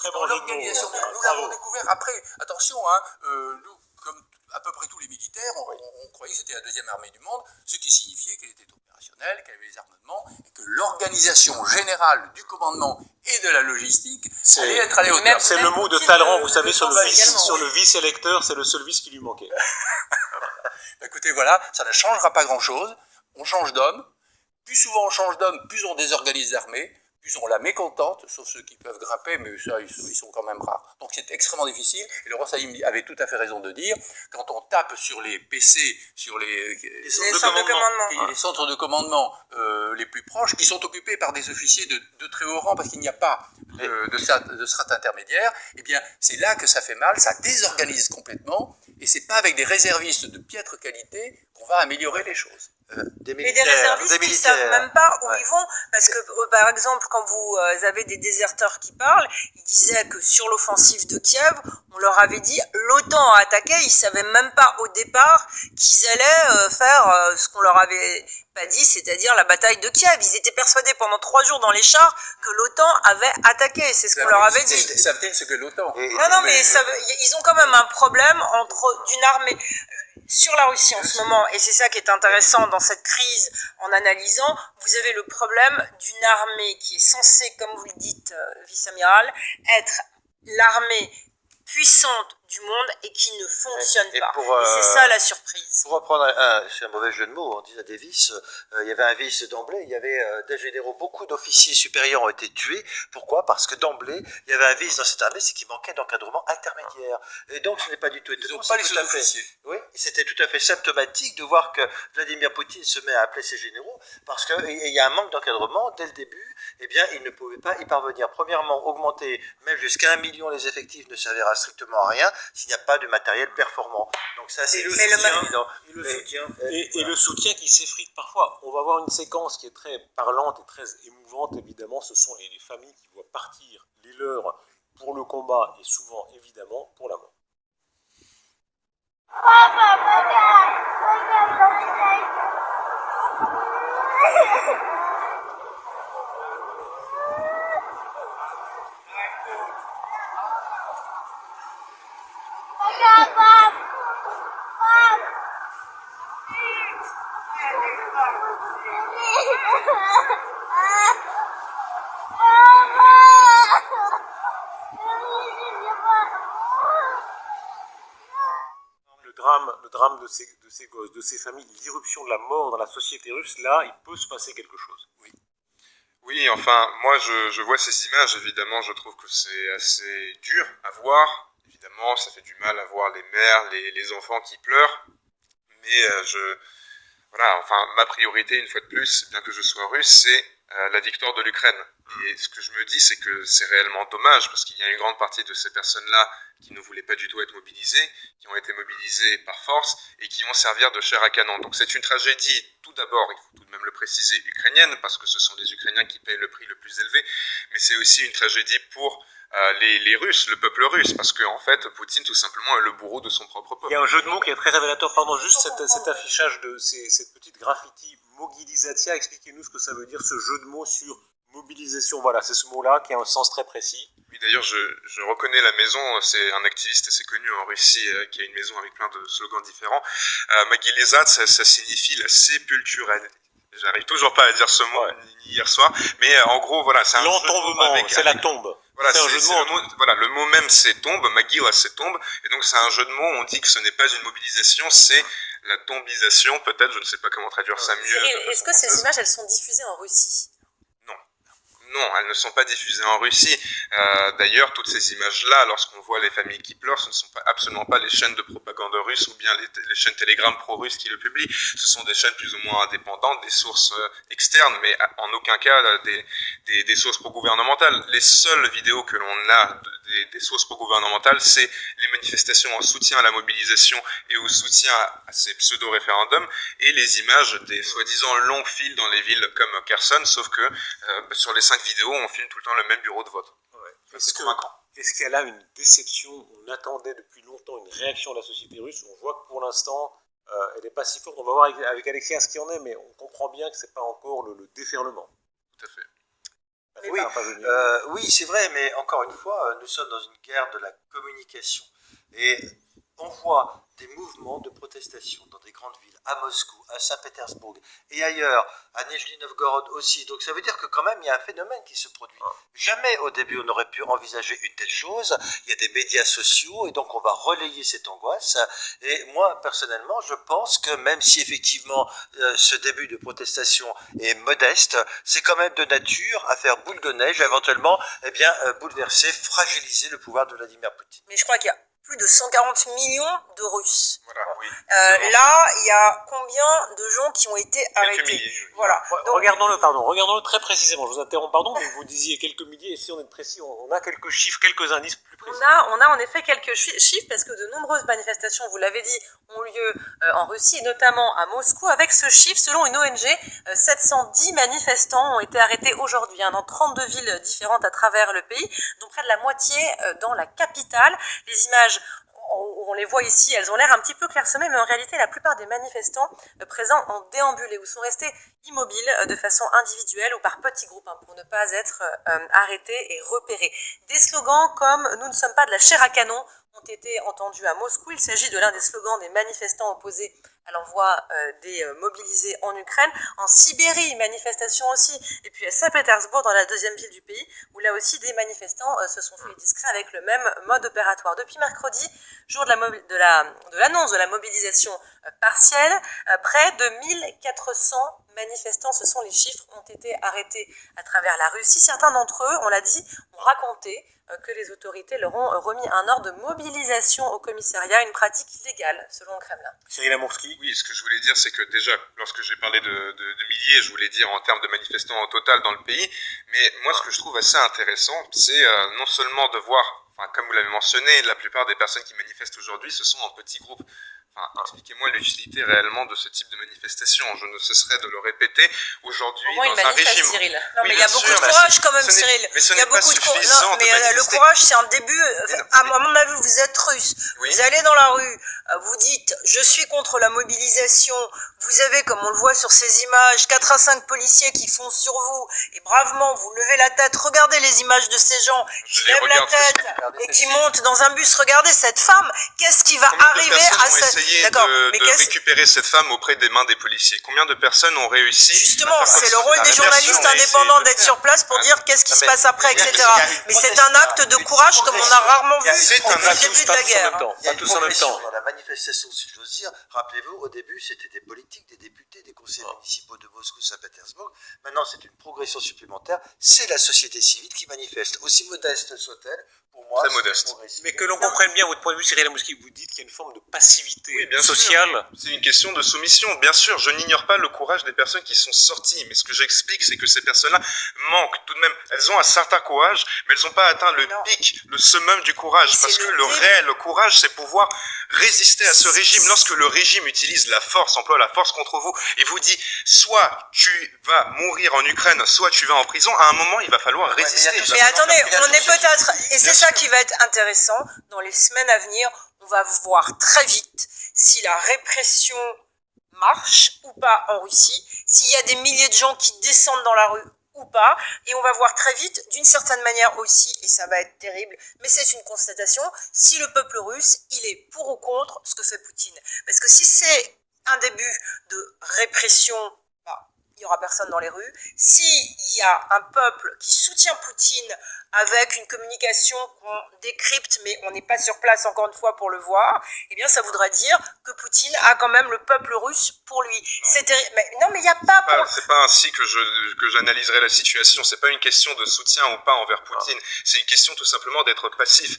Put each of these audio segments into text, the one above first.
très bon l'organisation. Nous l'avons découvert après. Attention, hein, nous, comme à peu près tous les militaires, on croyait que c'était la deuxième armée du monde, ce qui signifiait qu'elle était opérationnelle, qu'elle avait les armements, et que l'organisation générale du commandement et de la logistique allait être à la hauteur. C'est le mot de Talleyrand, vous savez, sur le vice-électeur, c'est le seul vice qui lui manquait. Écoutez, voilà, ça ne changera pas grand-chose. On change d'homme. Plus souvent on change d'homme, plus on désorganise l'armée, plus on la mécontente, sauf ceux qui peuvent grimper, mais ça, ils sont quand même rares. Donc c'est extrêmement difficile, et le roi Saïm avait tout à fait raison de dire, quand on tape sur les PC, sur les centres de commandement les plus proches, qui sont occupés par des officiers de très haut rang, parce qu'il n'y a pas de strate intermédiaire, eh bien c'est là que ça fait mal, ça désorganise complètement, et c'est pas avec des réservistes de piètre qualité qu'on va améliorer les choses. Et des réservistes qui ne savent même pas où ils vont, parce que par exemple quand vous avez des déserteurs qui parlent, ils disaient que sur l'offensive de Kiev, on leur avait dit l'OTAN a attaqué, ils ne savaient même pas au départ qu'ils allaient faire ce qu'on leur avait pas dit, c'est-à-dire la bataille de Kiev. Ils étaient persuadés pendant 3 jours dans les chars que l'OTAN avait attaqué, c'est ce qu'on leur avait dit. Savent-ils ce que l'OTAN? Non, mais ils ont quand même un problème d'une armée sur la Russie en ce moment, et c'est ça qui est intéressant dans cette crise en analysant, vous avez le problème d'une armée qui est censée, comme vous le dites, vice-amiral, être l'armée puissante du monde et qui ne fonctionne pas. Et c'est ça la surprise. Pour reprendre c'est un mauvais jeu de mots, on dit des vices, il y avait un vice d'emblée, il y avait des généraux, beaucoup d'officiers supérieurs ont été tués. Pourquoi? Parce que d'emblée, il y avait un vice dans cette armée, c'est qu'il manquait d'encadrement intermédiaire. Et donc ce n'est pas du tout étonnant. Oui, c'était tout à fait symptomatique de voir que Vladimir Poutine se met à appeler ses généraux, parce qu'il y a un manque d'encadrement dès le début. Eh bien, il ne pouvait pas y parvenir. Premièrement, augmenter même jusqu'à 1 million les effectifs ne servira strictement à rien s'il n'y a pas de matériel performant. Donc ça, c'est évident. Et le soutien qui s'effrite parfois. On va voir une séquence qui est très parlante et très émouvante, évidemment. Ce sont les familles qui voient partir les leurs pour le combat et souvent, évidemment, pour la mort. Le drame de ces gosses, de ces familles, l'irruption de la mort dans la société russe, là, il peut se passer quelque chose. Oui, enfin, moi je vois ces images, évidemment, je trouve que c'est assez dur à voir. Évidemment, ça fait du mal à voir les mères, les enfants qui pleurent. Mais voilà, enfin, ma priorité, une fois de plus, bien que je sois russe, c'est la victoire de l'Ukraine. Et ce que je me dis, c'est que c'est réellement dommage, parce qu'il y a une grande partie de ces personnes-là qui ne voulaient pas du tout être mobilisées, qui ont été mobilisées par force, et qui vont servir de chair à canon. Donc c'est une tragédie, tout d'abord, il faut tout de même le préciser, ukrainienne, parce que ce sont les Ukrainiens qui payent le prix le plus élevé, mais c'est aussi une tragédie pour les Russes, le peuple russe, parce qu'en fait, Poutine, tout simplement, est le bourreau de son propre peuple. Il y a un jeu de mots qui est très révélateur. Pardon, juste cet affichage de cette petite graffiti Mobilizatia, expliquez-nous ce que ça veut dire, ce jeu de mots sur mobilisation. Voilà, c'est ce mot-là qui a un sens très précis. Oui, d'ailleurs, je reconnais la maison, c'est un activiste assez connu en Russie qui a une maison avec plein de slogans différents. Mogilizat, ça signifie la sépulturelle. J'arrive toujours pas à dire ce mot ni hier soir, mais en gros, voilà, c'est un l'entombement, c'est la tombe. Voilà, c'est un jeu de mots. Voilà, le mot même c'est tombe, Magila c'est tombe, et donc c'est un jeu de mots. On dit que ce n'est pas une mobilisation, c'est la tombisation, peut-être. Je ne sais pas comment traduire ça mieux. Est-ce que ces images, elles sont diffusées en Russie? Non, elles ne sont pas diffusées en Russie. D'ailleurs, toutes ces images-là, lorsqu'on voit les familles qui pleurent, ce ne sont absolument pas les chaînes de propagande russes ou bien les chaînes Telegram pro-russes qui le publient. Ce sont des chaînes plus ou moins indépendantes, des sources externes, mais en aucun cas des sources pro-gouvernementales. Les seules vidéos que l'on a des sources pro-gouvernementales, c'est les manifestations en soutien à la mobilisation et au soutien à ces pseudo-référendums, et les images des soi-disant longs files dans les villes comme Kherson, sauf que sur les 5 vidéos, on filme tout le temps le même bureau de vote. Est-ce qu'il y a là une déception? On attendait depuis longtemps une réaction de la société russe. On voit que pour l'instant, elle n'est pas si forte. On va voir avec Alexia ce qu'il en est, mais on comprend bien que ce n'est pas encore le déferlement. Tout à fait. voulait Oui, pas. oui, c'est vrai, mais encore une fois, nous sommes dans une guerre de la communication. Et on voit des mouvements de protestation dans des grandes villes, à Moscou, à Saint-Pétersbourg et ailleurs, à Nijni-Novgorod aussi. Donc ça veut dire que quand même il y a un phénomène qui se produit. Jamais au début on n'aurait pu envisager une telle chose. Il y a des médias sociaux et donc on va relayer cette angoisse. Et moi personnellement je pense que même si effectivement ce début de protestation est modeste, c'est quand même de nature à faire boule de neige, éventuellement bouleverser, fragiliser le pouvoir de Vladimir Poutine. Mais je crois qu'il y a plus de 140 millions de Russes. Voilà, oui. Là, il y a combien de gens qui ont été arrêtés? Milliers. Voilà. Donc, Regardons-le très précisément. Je vous interromps, pardon, mais vous disiez quelques milliers, et si on est précis, on a quelques chiffres, quelques indices plus précis. on a en effet quelques chiffres parce que de nombreuses manifestations, vous l'avez dit, ont lieu en Russie, et notamment à Moscou. Avec ce chiffre, selon une ONG, 710 manifestants ont été arrêtés aujourd'hui dans 32 villes différentes à travers le pays, dont près de la moitié dans la capitale. Les images, on les voit ici, elles ont l'air un petit peu clairsemées, mais en réalité, la plupart des manifestants présents ont déambulé ou sont restés immobiles de façon individuelle ou par petits groupes pour ne pas être arrêtés et repérés. Des slogans comme « Nous ne sommes pas de la chair à canon » ont été entendus à Moscou. Il s'agit de l'un des slogans des manifestants opposés à l'envoi des mobilisés en Ukraine. En Sibérie, manifestation aussi. Et puis à Saint-Pétersbourg, dans la deuxième ville du pays, où là aussi des manifestants se sont fait discrets avec le même mode opératoire. Depuis mercredi, jour de l'annonce de la mobilisation partielle, près de 1400 manifestants, ce sont les chiffres, ont été arrêtés à travers la Russie. Certains d'entre eux, on l'a dit, ont raconté que les autorités leur ont remis un ordre de mobilisation au commissariat, une pratique illégale selon le Kremlin. Cyril Amourski. Oui, ce que je voulais dire, c'est que déjà, lorsque j'ai parlé de milliers, je voulais dire en termes de manifestants au total dans le pays, mais moi ce que je trouve assez intéressant, c'est non seulement de voir, comme vous l'avez mentionné, la plupart des personnes qui manifestent aujourd'hui, ce sont en petits groupes. Expliquez-moi l'utilité réellement de ce type de manifestation. Je ne cesserai de le répéter. Aujourd'hui, dans un régime... Cyril. Non, mais il y a beaucoup de courage quand même, Cyril. Mais ce il y a n'est pas beaucoup de suffisant. Non, mais le courage, c'est un début. À mon avis, vous êtes russe. Oui. Vous allez dans la rue, vous dites « Je suis contre la mobilisation ». Vous avez, comme on le voit sur ces images, 4 à 5 policiers qui foncent sur vous. Et bravement, vous levez la tête. Regardez les images de ces gens qui lèvent la tête et qui montent dans un bus. Regardez cette femme. Qu'est-ce qui va arriver à cette... de récupérer cette femme auprès des mains des policiers. Combien de personnes ont réussi? Justement, c'est le rôle des journalistes indépendants d'être sur place pour dire qu'est-ce qui se passe après, etc. Mais c'est un acte de courage comme on a rarement vu depuis le début de la guerre. Il y a tous en même temps. Dans la manifestation, si j'ose dire, rappelez-vous, au début, c'était des politiques, des députés, des conseillers municipaux de Moscou, Saint-Pétersbourg. Maintenant, c'est une progression supplémentaire. C'est la société civile qui manifeste, aussi modeste soit-elle. Pour moi, très modeste. Mais que l'on comprenne bien votre point de vue, Cyril Amourski, vous dites qu'il y a une forme de passivité sociale. C'est une question de soumission. Bien sûr, je n'ignore pas le courage des personnes qui sont sorties, mais ce que j'explique, c'est que ces personnes-là manquent tout de même. Elles ont un certain courage, mais elles n'ont pas atteint le pic, le summum du courage, parce que le réel courage, c'est pouvoir résister à ce régime. Lorsque le régime utilise la force, emploie la force contre vous, et vous dit, soit tu vas mourir en Ukraine, soit tu vas en prison, à un moment, il va falloir résister. Mais attendez, on est peut-être, et c'est ça qui va être intéressant, dans les semaines à venir, on va voir très vite si la répression marche ou pas en Russie, s'il y a des milliers de gens qui descendent dans la rue ou pas, et on va voir très vite, d'une certaine manière aussi, et ça va être terrible, mais c'est une constatation, si le peuple russe, il est pour ou contre ce que fait Poutine. Parce que si c'est un début de répression, il n'y aura personne dans les rues. S'il y a un peuple qui soutient Poutine avec une communication qu'on décrypte, mais on n'est pas sur place encore une fois pour le voir, eh bien ça voudrait dire que Poutine a quand même le peuple russe pour lui. C'est terrible. Non, mais il n'y a pas... C'est pas ainsi que j'analyserai la situation. C'est pas une question de soutien ou pas envers Poutine. C'est une question tout simplement d'être passif.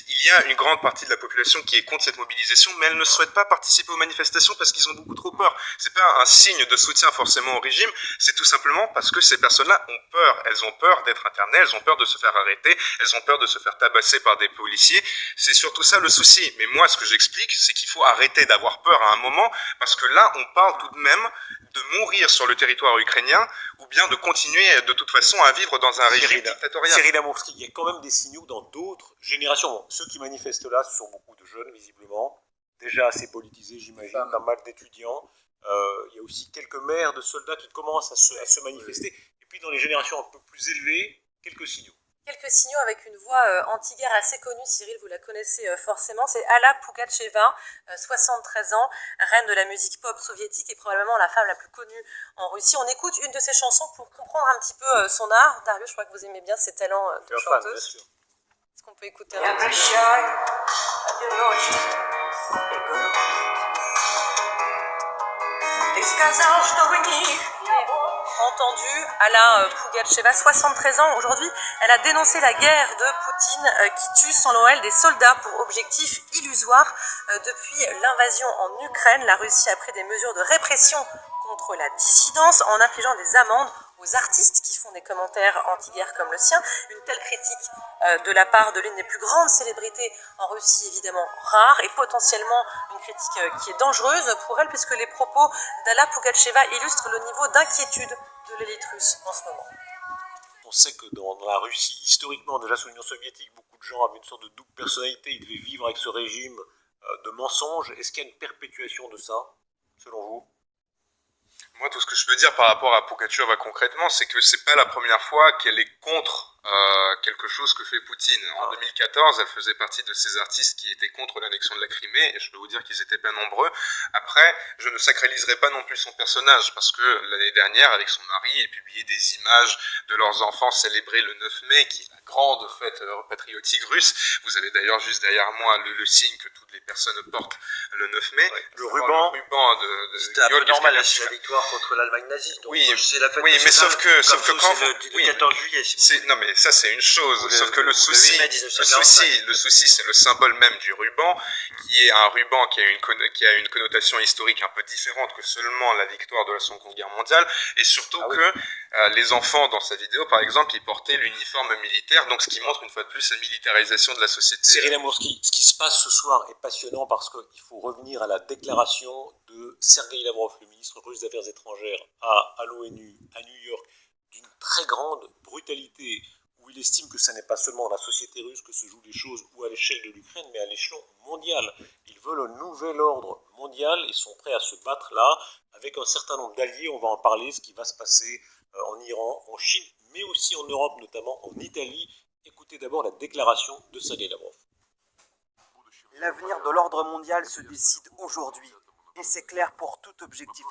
Il y a une grande partie de la population qui est contre cette mobilisation, mais elle ne souhaite pas participer aux manifestations parce qu'ils ont beaucoup trop peur. C'est pas un signe de soutien forcément au régime, c'est tout simplement parce que ces personnes-là ont peur. Elles ont peur d'être internées, elles ont peur de se faire arrêter, elles ont peur de se faire tabasser par des policiers. C'est surtout ça le souci. Mais moi, ce que j'explique, c'est qu'il faut arrêter d'avoir peur à un moment, parce que là, on parle tout de même de mourir sur le territoire ukrainien, ou bien de continuer de toute façon à vivre dans un régime dictatorial. Cyril Amourski, il y a quand même des signaux dans d'autres générations. Bon, ceux qui manifestent là, ce sont beaucoup de jeunes, visiblement, déjà assez politisés, j'imagine, pas mal d'étudiants. Il y a aussi quelques maires de soldats qui commencent à se manifester. Et puis dans les générations un peu plus élevées, quelques signaux. Quelques signaux avec une voix anti-guerre assez connue, Cyril, vous la connaissez forcément, c'est Alla Pugacheva, 73 ans, reine de la musique pop soviétique et probablement la femme la plus connue en Russie. On écoute une de ses chansons pour comprendre un petit peu son art. Darius, je crois que vous aimez bien ses talents de chanteuse. Est-ce qu'on peut écouter un petit entendu, Alla Pugacheva, 73 ans aujourd'hui, elle a dénoncé la guerre de Poutine qui tue selon elle des soldats pour objectif illusoire. Depuis l'invasion en Ukraine, la Russie a pris des mesures de répression contre la dissidence en infligeant des amendes aux artistes qui font des commentaires anti-guerre comme le sien. Une telle critique de la part de l'une des plus grandes célébrités en Russie, évidemment rare, et potentiellement une critique qui est dangereuse pour elle, puisque les propos d'Alla Pugacheva illustrent le niveau d'inquiétude de l'élite russe en ce moment. On sait que dans la Russie, historiquement, déjà sous l'Union soviétique, beaucoup de gens avaient une sorte de double personnalité, ils devaient vivre avec ce régime de mensonges. Est-ce qu'il y a une perpétuation de ça, selon vous ? Moi, tout ce que je peux dire par rapport à Pugacheva concrètement, c'est que c'est pas la première fois qu'elle est contre quelque chose que fait Poutine. En 2014, elle faisait partie de ces artistes qui étaient contre l'annexion de la Crimée, et je peux vous dire qu'ils n'étaient pas nombreux. Après, je ne sacraliserai pas non plus son personnage, parce que l'année dernière, avec son mari, elle publiait des images de leurs enfants célébrés le 9 mai, qui est la grande fête patriotique russe. Vous avez d'ailleurs juste derrière moi le signe que toutes les personnes portent le 9 mai. Ouais, le ruban c'était un peu normal, c'est la victoire contre l'Allemagne nazie. Donc oui, c'est la fête oui, mais sauf que quand le 14 juillet, si vous non mais ça c'est une chose, sauf que le souci c'est le symbole même du ruban, qui est un ruban qui a une connotation historique un peu différente que seulement la victoire de la Seconde Guerre mondiale, et surtout les enfants dans sa vidéo par exemple, ils portaient l'uniforme militaire, donc ce qui montre une fois de plus la militarisation de la société. Cyril Amourski, ce qui se passe ce soir est passionnant parce qu'il faut revenir à la déclaration de Sergueï Lavrov, le ministre russe des Affaires étrangères, à l'ONU, à New York, d'une très grande brutalité, où il estime que ce n'est pas seulement dans la société russe que se jouent les choses ou à l'échelle de l'Ukraine, mais à l'échelon mondial. Ils veulent un nouvel ordre mondial et sont prêts à se battre là, avec un certain nombre d'alliés. On va en parler, ce qui va se passer en Iran, en Chine, mais aussi en Europe, notamment en Italie. Écoutez d'abord la déclaration de Sergueï Lavrov. L'avenir de l'ordre mondial se décide aujourd'hui, et c'est clair pour tout objectif